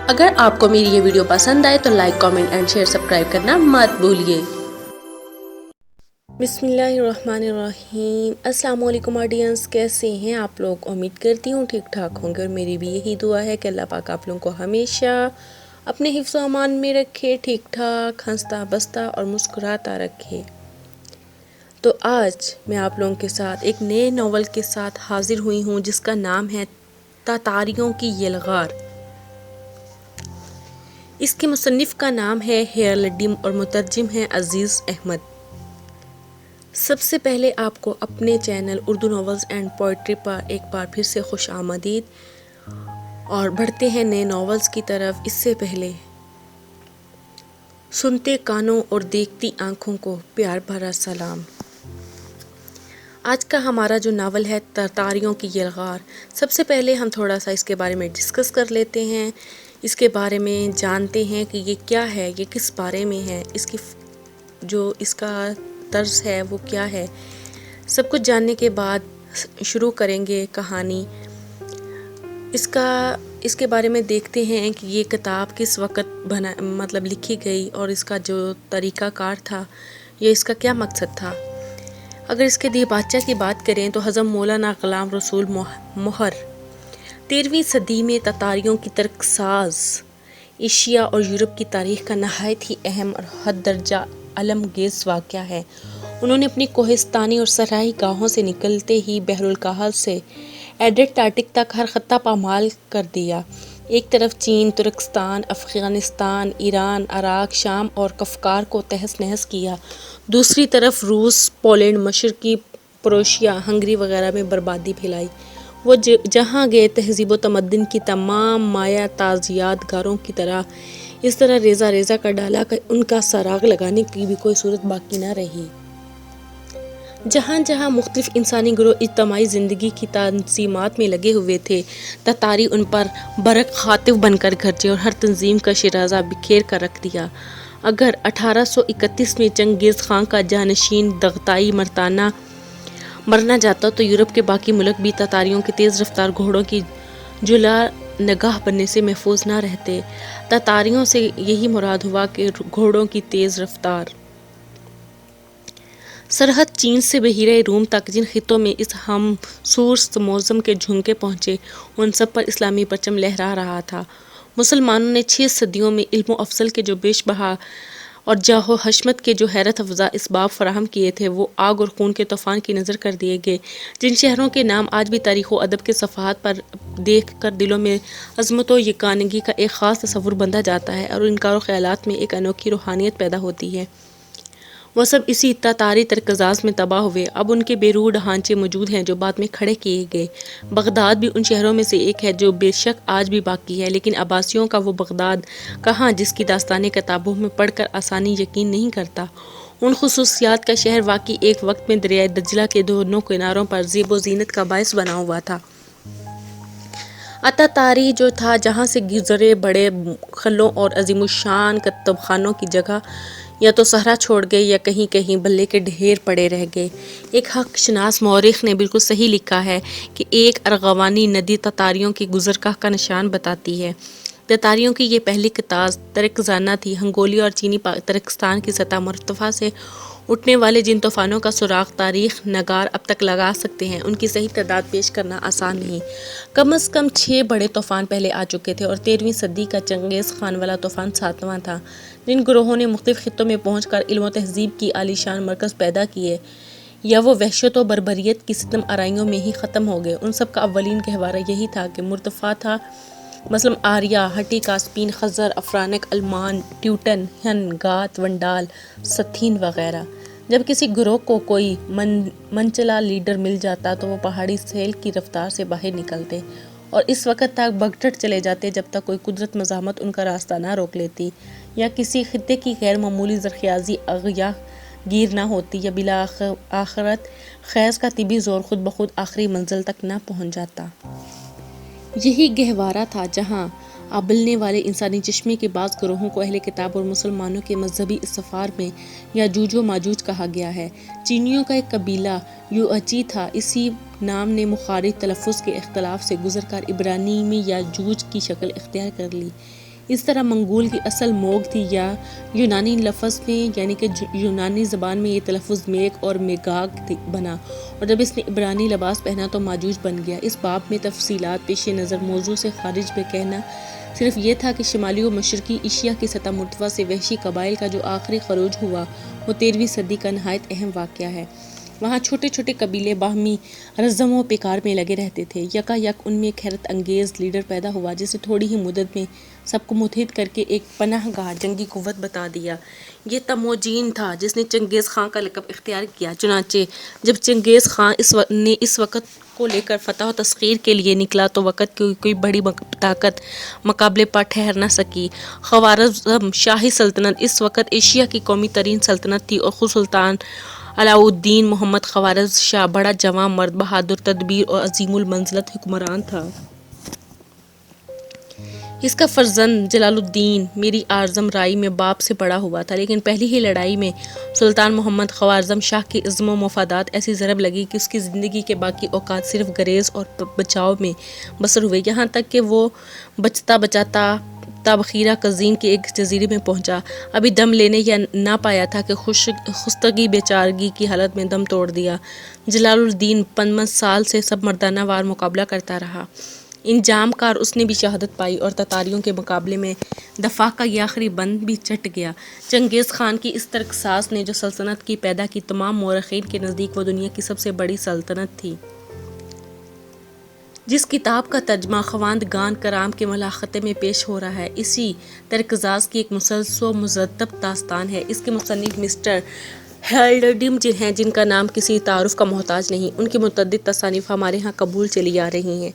اگر آپ کو میری یہ ویڈیو پسند آئے تو like, comment and share, subscribe کرنا مت بھولیے۔ بسم اللہ الرحمن الرحیم۔ السلام علیکم آڈینس، کیسے ہیں آپ لوگ؟ امید کرتی ہوں ٹھیک ٹھاک ہوں گے، اور میری بھی یہی دعا ہے کہ اللہ پاک آپ لوگوں کو ہمیشہ اپنے حفظ و امان میں رکھے، ٹھیک ٹھاک ہنستا بستا اور مسکراتا رکھے۔ تو آج میں آپ لوگوں کے ساتھ ایک نئے ناول کے ساتھ حاضر ہوئی ہوں جس کا نام ہے تاتاریوں کی یلغار۔ اس کے مصنف کا نام ہے ہیرالڈی اور مترجم ہے عزیز احمد۔ سب سے پہلے آپ کو اپنے channel Urdu novels and poetry پر ایک بار پھر سے خوش آمدید، اور بڑھتے ہیں نئے ناولز کی طرف۔ اس سے پہلے سنتے کانوں اور دیکھتی آنکھوں کو پیار بھرا سلام۔ آج کا ہمارا جو ناول ہے تاتاریوں کی یلغار، سب سے پہلے ہم تھوڑا سا اس کے بارے میں ڈسکس کر لیتے ہیں، اس کے بارے میں جانتے ہیں کہ یہ کیا ہے، یہ کس بارے میں ہے، اس کا طرز ہے وہ کیا ہے۔ سب کچھ جاننے کے بعد شروع کریں گے کہانی۔ اس کے بارے میں دیکھتے ہیں کہ یہ کتاب کس وقت لکھی گئی، اور اس کا جو طریقہ کار تھا یا اس کا کیا مقصد تھا۔ اگر اس کے دیباچہ کی بات کریں تو حضرت مولانا غلام رسول مہر 13ویں صدی میں تاتاریوں کی ترک ساز ایشیا اور یورپ کی تاریخ کا نہایت ہی اہم اور حد درجہ علمانگیز واقعہ ہے۔ انہوں نے اپنی کوہستانی اور صحرائی گاہوں سے نکلتے ہی بحر الکاہل سے ایڈریاٹک تک ہر خطہ پامال کر دیا۔ ایک طرف چین، ترکستان، افغانستان، ایران، عراق، شام اور کفکار کو تہس نہس کیا، دوسری طرف روس، پولینڈ، مشرقی پروشیا، ہنگری وغیرہ میں بربادی پھیلائی۔ وہ جہاں گئے تہذیب و تمدن کی تمام مایا تازیات گاروں کی طرح اس طرح ریزہ ریزہ کر ڈالا کہ ان کا سراغ لگانے کی بھی کوئی صورت باقی نہ رہی۔ جہاں جہاں مختلف انسانی گروہ اجتماعی زندگی کی تنظیمات میں لگے ہوئے تھے، تاتاری ان پر برق خاطف بن کر گرجے اور ہر تنظیم کا شیرازہ بکھیر کر رکھ دیا۔ اگر 1831 میں چنگیز خان کا جانشین دغتائی مرنا جاتا تو یورپ کے باقی ملک بھی تاتاریوں کے تیز رفتار گھوڑوں کی جلا نگاہ بننے سے محفوظ نہ رہتے۔ تاتاریوں سے یہی مراد ہوا کہ گھوڑوں کی تیز رفتار۔ سرحد چین سے بحیرہ روم تک جن خطوں میں اس ہم سور موسم کے جھونکے پہنچے، ان سب پر اسلامی پرچم لہرا رہا تھا۔ مسلمانوں نے 6 صدیوں میں علم و افضل کے جو بیش بہا اور جاہ و حشمت کے جو حیرت افزا اسباب فراہم کیے تھے، وہ آگ اور خون کے طوفان کی نظر کر دیے گئے۔ جن شہروں کے نام آج بھی تاریخ و ادب کے صفحات پر دیکھ کر دلوں میں عظمت و یکانگی کا ایک خاص تصور بندھا جاتا ہے اور انکار و خیالات میں ایک انوکھی روحانیت پیدا ہوتی ہے، وہ سب اسی تاتاری ترکزاز میں تباہ ہوئے۔ اب ان کے بے روح ڈھانچے موجود ہیں جو بعد میں کھڑے کیے گئے۔ بغداد بھی ان شہروں میں سے ایک ہے جو بے شک آج بھی باقی ہے، لیکن عباسیوں کا وہ بغداد کہاں جس کی داستانیں کتابوں میں پڑھ کر آسانی یقین نہیں کرتا۔ ان خصوصیات کا شہر واقعی ایک وقت میں دریائے دجلہ کے دونوں کناروں پر زیب و زینت کا باعث بنا ہوا تھا۔ اتاتاری جو تھا، جہاں سے گزرے بڑے خلوں اور عظیم الشان کتب خانوں کی جگہ یا تو صحرا چھوڑ گئے یا کہیں کہیں بلے کے ڈھیر پڑے رہ گئے۔ ایک حق شناس مورخ نے بالکل صحیح لکھا ہے کہ ایک ارغوانی ندی تاتاریوں کی گزرگاہ کا نشان بتاتی ہے۔ تاتاریوں کی یہ پہلی کتاز ترکزانہ تھی۔ ہنگولی اور چینی ترکستان کی سطح مرتفع سے اٹھنے والے جن طوفانوں کا سراغ تاریخ نگار اب تک لگا سکتے ہیں، ان کی صحیح تعداد پیش کرنا آسان نہیں۔ کم از کم 6 بڑے طوفان پہلے آ چکے تھے، اور 13ویں صدی کا چنگیز خان والا طوفان 7واں تھا۔ جن گروہوں نے مختلف خطوں میں پہنچ کر علم و تہذیب کی عالیشان مرکز پیدا کیے، یا وہ وحشت و بربریت کی ستم آرائیوں میں ہی ختم ہو گئے، ان سب کا اولین گہوارہ یہی تھا کہ مرتفع تھا، مثلاً آریا، ہٹی، کاسپین، خزر، افرانک، المان، ٹیوٹن، ہن، گات، ونڈال، ستھین وغیرہ۔ جب کسی گروہ کو کوئی منچلا لیڈر مل جاتا تو وہ پہاڑی سیل کی رفتار سے باہر نکلتے اور اس وقت تک بگٹٹ چلے جاتے جب تک کوئی قدرت مزاحمت ان کا راستہ نہ روک لیتی، یا کسی خطے کی غیر معمولی زرخیازی اغیار گیر نہ ہوتی، یا بالآخرت خیز کا طبی زور خود بخود آخری منزل تک نہ پہنچ جاتا۔ یہی گہوارہ تھا جہاں ابلنے والے انسانی چشمے کے بعض گروہوں کو اہل کتاب اور مسلمانوں کے مذہبی استعفار میں یاجوج و ماجوج کہا گیا ہے۔ چینیوں کا ایک قبیلہ یوئچی تھا، اسی نام نے مخارج تلفظ کے اختلاف سے گزر کر عبرانی میں یاجوج کی شکل اختیار کر لی۔ اس طرح منگول کی اصل موگ تھی یا یونانی لفظ میں یعنی کہ یونانی زبان میں یہ تلفظ میک اور میگاگ بنا، اور جب اس نے عبرانی لباس پہنا تو ماجوج بن گیا۔ اس باب میں تفصیلات پیش نظر موضوع سے خارج میں کہنا صرف یہ تھا کہ شمالی و مشرقی ایشیا کی سطح مرتفع سے وحشی قبائل کا جو آخری خروج ہوا وہ 13ویں صدی کا نہایت اہم واقعہ ہے۔ وہاں چھوٹے چھوٹے قبیلے باہمی رزم و پیکار میں لگے رہتے تھے۔ یکا یک ان میں ایک حیرت انگیز لیڈر پیدا ہوا جسے تھوڑی ہی مدت میں سب کو متحد کر کے ایک پناہ گاہ جنگی قوت بتا دیا۔ یہ تموجین تھا جس نے چنگیز خان کا لقب اختیار کیا۔ چنانچہ جب چنگیز خان اس وقت کو لے کر فتح و تسخیر کے لیے نکلا تو وقت کی کوئی بڑی طاقت مقابلے پر ٹھہر نہ سکی۔ خوارزم شاہی سلطنت اس وقت ایشیا کی قومی ترین سلطنت تھی اور خود سلطان علاء الدین محمد خوارزم شاہ بڑا جواں مرد، بہادر، تدبیر اور عظیم المنزلت حکمران تھا۔ اس کا فرزند جلال الدین میری اعظم رائی میں باپ سے بڑا ہوا تھا، لیکن پہلی ہی لڑائی میں سلطان محمد خوارزم شاہ کی عزم و مفادات ایسی ضرب لگی کہ اس کی زندگی کے باقی اوقات صرف گریز اور بچاؤ میں بسر ہوئے، یہاں تک کہ وہ بچتا بچاتا تابخیرہ قزوین کے ایک جزیرے میں پہنچا۔ ابھی دم لینے یا نہ پایا تھا کہ خستگی بیچارگی کی حالت میں دم توڑ دیا۔ جلال الدین 55 سال سے سب مردانہ وار مقابلہ کرتا رہا۔ انجام کار اس نے بھی شہادت پائی اور تتاریوں کے مقابلے میں دفاع کا یہ آخری بند بھی چٹ گیا۔ چنگیز خان کی اس ترک ساز نے جو سلطنت کی پیدا کی، تمام مورخین کے نزدیک وہ دنیا کی سب سے بڑی سلطنت تھی۔ جس کتاب کا ترجمہ خواندگان کرام کے ملاخطے میں پیش ہو رہا ہے، اسی ترکزاز کی ایک مسلسل و مضطرب داستان ہے۔ اس کے مصنف مسٹر ہیلڈم ہیں، جن کا نام کسی تعارف کا محتاج نہیں۔ ان کی متعدد تصانیف ہمارے ہاں قبول چلی آ رہی ہیں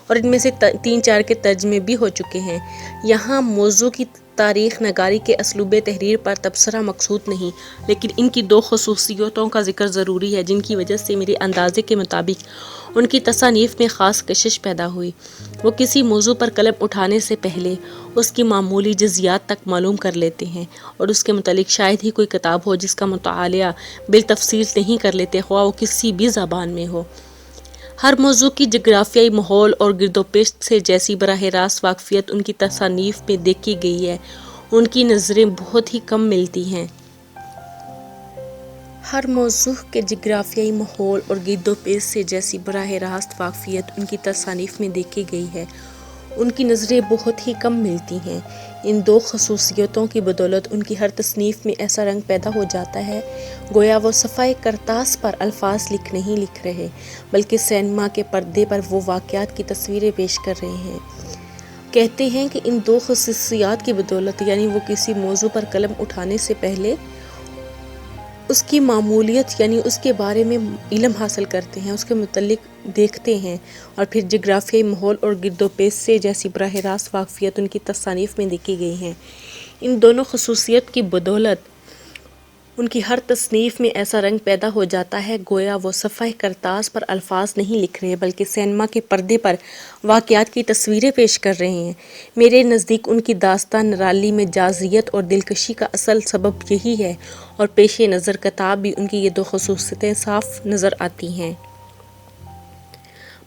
اور ان میں سے 3-4 کے ترجمے بھی ہو چکے ہیں۔ یہاں موضوع کی تاریخ نگاری کے اسلوب تحریر پر تبصرہ مقصود نہیں، لیکن ان کی 2 خصوصیتوں کا ذکر ضروری ہے جن کی وجہ سے میرے اندازے کے مطابق ان کی تصانیف میں خاص کشش پیدا ہوئی۔ وہ کسی موضوع پر قلم اٹھانے سے پہلے اس کی معمولی جزیات تک معلوم کر لیتے ہیں اور اس کے متعلق شاید ہی کوئی کتاب ہو جس کا مطالعہ بالتفصیل نہیں کر لیتے، خواہ وہ کسی بھی زبان میں ہو۔ ہر موضوع کی جغرافیائی ماحول اور گرد و پیش سے جیسی براہ راست واقفیت ان کی تصانیف میں دیکھی گئی ہے، ان کی نظریں بہت ہی کم ملتی ہیں۔ ہر موضوع کے جغرافیائی ماحول اور گرد و پیش سے جیسی براہ راست واقفیت ان کی تصانیف میں دیکھی گئی ہے، ان کی نظریں بہت ہی کم ملتی ہیں۔ ان 2 خصوصیتوں کی بدولت ان کی ہر تصنیف میں ایسا رنگ پیدا ہو جاتا ہے گویا وہ صفحۂ کرتاس پر الفاظ نہیں لکھ رہے، بلکہ سینما کے پردے پر وہ واقعات کی تصویریں پیش کر رہے ہیں۔ کہتے ہیں کہ ان 2 خصوصیات کی بدولت، یعنی وہ کسی موضوع پر قلم اٹھانے سے پہلے اس کی معمولیت یعنی اس کے بارے میں علم حاصل کرتے ہیں، اس کے متعلق دیکھتے ہیں، اور پھر جغرافیائی ماحول اور گرد و پیش سے جیسی براہ راست واقفیت ان کی تصانیف میں دیکھی گئی ہیں۔ ان دونوں خصوصیت کی بدولت ان کی ہر تصنیف میں ایسا رنگ پیدا ہو جاتا ہے گویا وہ صفحۂ کرتاس پر الفاظ نہیں لکھ رہے، بلکہ سینما کے پردے پر واقعات کی تصویریں پیش کر رہے ہیں۔ میرے نزدیک ان کی داستان نرالی میں جازیت اور دلکشی کا اصل سبب یہی ہے، اور پیش نظر کتاب بھی ان کی یہ 2 خصوصیتیں صاف نظر آتی ہیں۔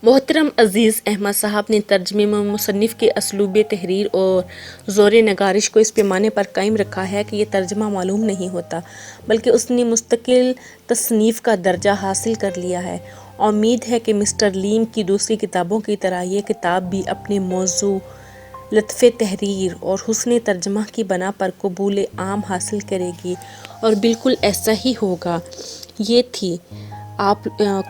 محترم عزیز احمد صاحب نے ترجمے میں مصنف کے اسلوب تحریر اور زور نگارش کو اس پیمانے پر قائم رکھا ہے کہ یہ ترجمہ معلوم نہیں ہوتا، بلکہ اس نے مستقل تصنیف کا درجہ حاصل کر لیا ہے۔ امید ہے کہ مسٹر لیم کی دوسری کتابوں کی طرح یہ کتاب بھی اپنے موضوع، لطف تحریر اور حسن ترجمہ کی بنا پر قبول عام حاصل کرے گی، اور بالکل ایسا ہی ہوگا۔ یہ تھی آپ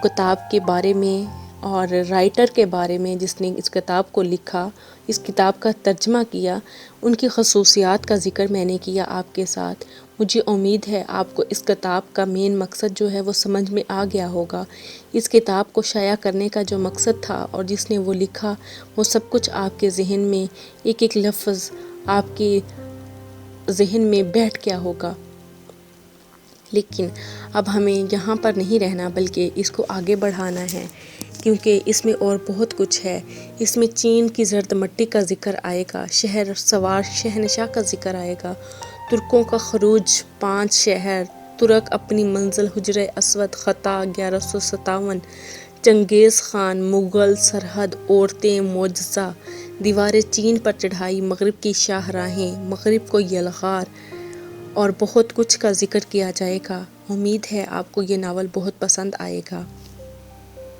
کتاب کے بارے میں اور رائٹر کے بارے میں جس نے اس کتاب کو لکھا، اس کتاب کا ترجمہ کیا، ان کی خصوصیات کا ذکر میں نے کیا آپ کے ساتھ۔ مجھے امید ہے آپ کو اس کتاب کا مین مقصد جو ہے وہ سمجھ میں آ گیا ہوگا۔ اس کتاب کو شائع کرنے کا جو مقصد تھا اور جس نے وہ لکھا، وہ سب کچھ آپ کے ذہن میں ایک ایک لفظ آپ کے ذہن میں بیٹھ گیا ہوگا۔ لیکن اب ہمیں یہاں پر نہیں رہنا بلکہ اس کو آگے بڑھانا ہے، کیونکہ اس میں اور بہت کچھ ہے۔ اس میں چین کی زرد مٹی کا ذکر آئے گا، شہر سوار شہنشاہ کا ذکر آئے گا، ترکوں کا خروج، 5 شہر، ترک اپنی منزل حجرہ اسود، خطا 1157، چنگیز خان، مغل سرحد، عورتیں، معجزہ، دیوار چین پر چڑھائی، مغرب کی شاہراہیں، مغرب کو یلغار اور بہت کچھ کا ذکر کیا جائے گا۔ امید ہے آپ کو یہ ناول بہت پسند آئے گا۔